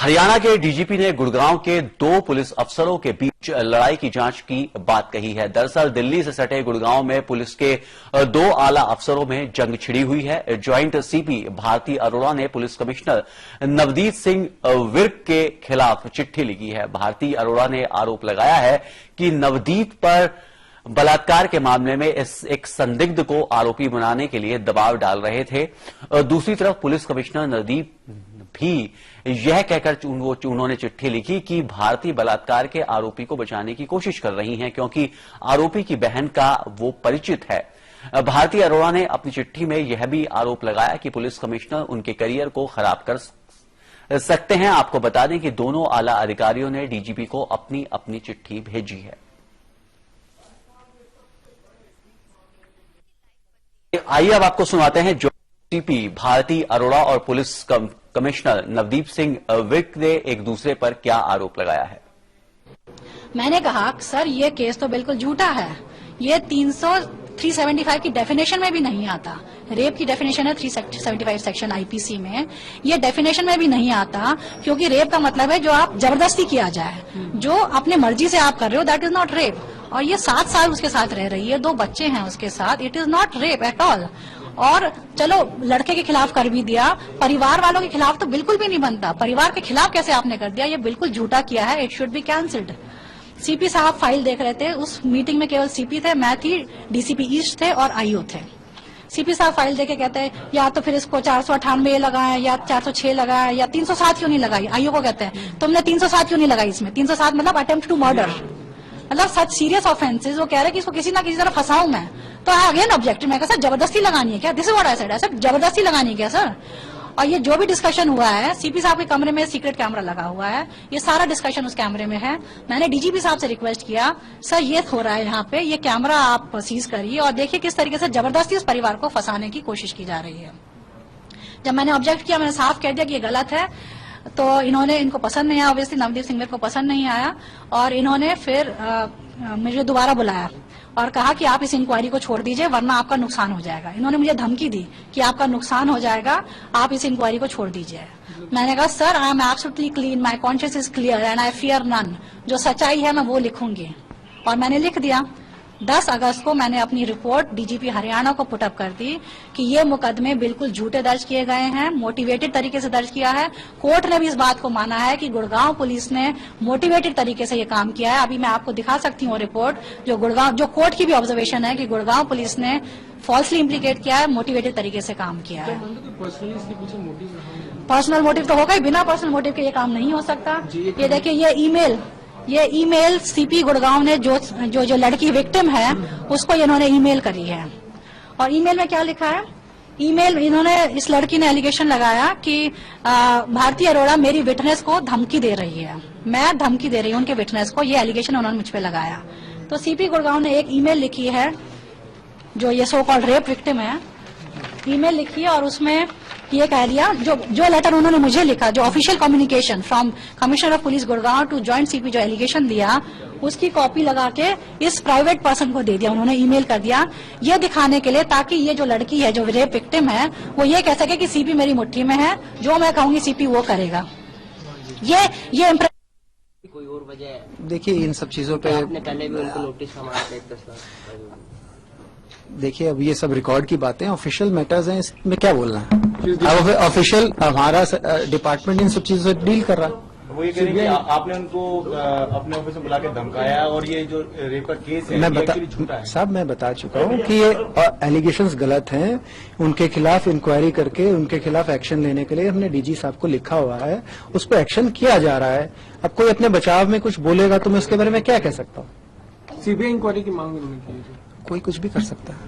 हरियाणा के डीजीपी ने गुड़गांव के दो पुलिस अफसरों के बीच लड़ाई की जांच की बात कही है। दरअसल दिल्ली से सटे गुड़गांव में पुलिस के दो आला अफसरों में जंग छिड़ी हुई है। ज्वाइंट सीपी भारती अरोड़ा ने पुलिस कमिश्नर नवदीप सिंह विर्क के खिलाफ चिट्ठी लिखी है। भारती अरोड़ा ने आरोप लगाया है कि नवदीप पर बलात्कार के मामले में एक संदिग्ध को आरोपी बनाने के लिए दबाव डाल रहे थे। दूसरी तरफ पुलिस कमिश्नर नवदीप भी यह कहकर उन्होंने चिट्ठी लिखी कि भारतीय बलात्कार के आरोपी को बचाने की कोशिश कर रही हैं, क्योंकि आरोपी की बहन का वो परिचित है। भारती अरोड़ा ने अपनी चिट्ठी में यह भी आरोप लगाया कि पुलिस कमिश्नर उनके करियर को खराब कर सकते हैं। आपको बता दें कि दोनों आला अधिकारियों ने डीजीपी को अपनी अपनी चिट्ठी भेजी है। आइए अब आपको सुनाते हैं जो सीपी भारती अरोड़ा और पुलिस कमिश्नर नवदीप सिंह विर्क ने एक दूसरे पर क्या आरोप लगाया है। मैंने कहा सर ये केस तो बिल्कुल झूठा है, ये 375 की डेफिनेशन में भी नहीं आता। रेप की डेफिनेशन है 375 सेक्शन आईपीसी में, ये डेफिनेशन में भी नहीं आता, क्योंकि रेप का मतलब है जो आप जबरदस्ती किया जाए, जो अपने मर्जी से आप कर रहे हो, दैट इज नॉट रेप। और ये 7 साल उसके साथ रह रही है, 2 बच्चे हैं उसके साथ, it is not rape at all. और चलो लड़के के खिलाफ कर भी दिया, परिवार वालों के खिलाफ तो बिल्कुल भी नहीं बनता। परिवार के खिलाफ कैसे आपने कर दिया, ये बिल्कुल झूठा किया है, it should be cancelled. CP साहब फाइल देख रहे थे, उस मीटिंग में केवल सीपी थे, मैं थी, डीसीपी ईस्ट थे और आईओ थे। सीपी साहब फाइल देके कहते हैं या तो फिर इसको 498 लगाए या 406 लगाए या 307 क्यों नहीं लगाई। आईओ को कहते हैं तुमने 307 क्यों नहीं लगाई इसमें, 307 मतलब अटेम्प्ट टू मर्डर, मतलब सच सीरियस ऑफेंसेस। वो कह रहे कि इसको किसी ना किसी तरह फंसाऊं मैं, तो अगेन ऑब्जेक्ट। मैं कहा सर जबरदस्ती लगानी है क्या, this is what I said, sir जबरदस्ती लगानी है क्या सर। और ये जो भी डिस्कशन हुआ है, सीपी साहब के कमरे में सीक्रेट कैमरा लगा हुआ है, ये सारा डिस्कशन उस कैमरे में है। मैंने डीजीपी साहब से रिक्वेस्ट किया सर ये हो रहा है यहाँ पे, ये कैमरा आप सीज करिए और देखिए किस तरीके से जबरदस्ती उस परिवार को फंसाने की कोशिश की जा रही है। जब मैंने ऑब्जेक्ट किया, मैंने साफ कह दिया कि ये गलत है, तो इनको पसंद नहीं आया, ऑब्वियसली नवदीप सिंह को पसंद नहीं आया, और इन्होंने फिर मुझे दोबारा बुलाया और कहा कि आप इस इंक्वायरी को छोड़ दीजिए वरना आपका नुकसान हो जाएगा। इन्होंने मुझे धमकी दी कि आपका नुकसान हो जाएगा, आप इस इंक्वायरी को छोड़ दीजिए। मैंने कहा sir I am absolutely clean, my conscious is clear and I fear none. जो सच्चाई है मैं वो लिखूंगी, और मैंने लिख दिया। 10 अगस्त को मैंने अपनी रिपोर्ट डीजीपी हरियाणा को पुटअप कर दी कि ये मुकदमे बिल्कुल झूठे दर्ज किए गए हैं, मोटिवेटेड तरीके से दर्ज किया है। कोर्ट ने भी इस बात को माना है कि गुड़गांव पुलिस ने मोटिवेटेड तरीके से ये काम किया है। अभी मैं आपको दिखा सकती हूँ रिपोर्ट, जो कोर्ट की भी ऑब्जर्वेशन है कि गुड़गांव पुलिस ने फॉल्सली इम्प्लीकेट किया है, मोटिवेटेड तरीके से काम किया है। पर्सनल मोटिव तो होगा ही, बिना पर्सनल मोटिव के ये काम नहीं हो सकता। ये देखिए ये ईमेल सीपी गुड़गांव ने जो लड़की विक्टिम है उसको इन्होंने ईमेल करी है। और ईमेल में क्या लिखा है, ईमेल इन्होंने, इस लड़की ने एलिगेशन लगाया कि भारती अरोड़ा मेरी विटनेस को धमकी दे रही है, मैं धमकी दे रही हूँ उनके विटनेस को, ये एलिगेशन उन्होंने मुझ पे लगाया। तो सीपी गुड़गांव ने एक ईमेल लिखी है, जो ये सो कॉल्ड रेप विक्टिम है, ईमेल लिखी है, और उसमें ये कह दिया, जो लेटर उन्होंने मुझे लिखा, जो official communication from commissioner of police Gurgaon to joint CP जो एलिगेशन दिया, उसकी कॉपी लगा के इस प्राइवेट पर्सन को दे दिया, उन्होंने ईमेल कर दिया, ये दिखाने के लिए ताकि ये जो लड़की है जो रेप विक्टिम है वो ये कह सके कि सीपी मेरी मुट्ठी में है, जो मैं कहूंगी सीपी वो करेगा। ये कोई और वजह देखिए इन सब चीजों पे आपने पहले भी उनको नोटिस हमारा 10 लाख। देखिए अब ये सब रिकॉर्ड की बातें, ऑफिशियल मैटर्स हैं, इसमें क्या बोलना है। अब ऑफिशियल हमारा डिपार्टमेंट इन सब चीजों से डील कर रहा है। वो ये कह रहे हैं कि आपने उनको अपने ऑफिस में बुला के धमकाया और ये जो रेप का केस है मैं बता चुका हूँ कि ये एलिगेशंस गलत हैं, उनके खिलाफ इंक्वायरी करके उनके खिलाफ एक्शन लेने के लिए हमने डीजी साहब को लिखा हुआ है, उस पर एक्शन किया जा रहा है। अब कोई अपने बचाव में कुछ बोलेगा तो मैं उसके बारे में क्या कह सकता हूँ। सीबीआई इंक्वायरी की मांग उन्होंने की है, कोई कुछ भी कर सकता है।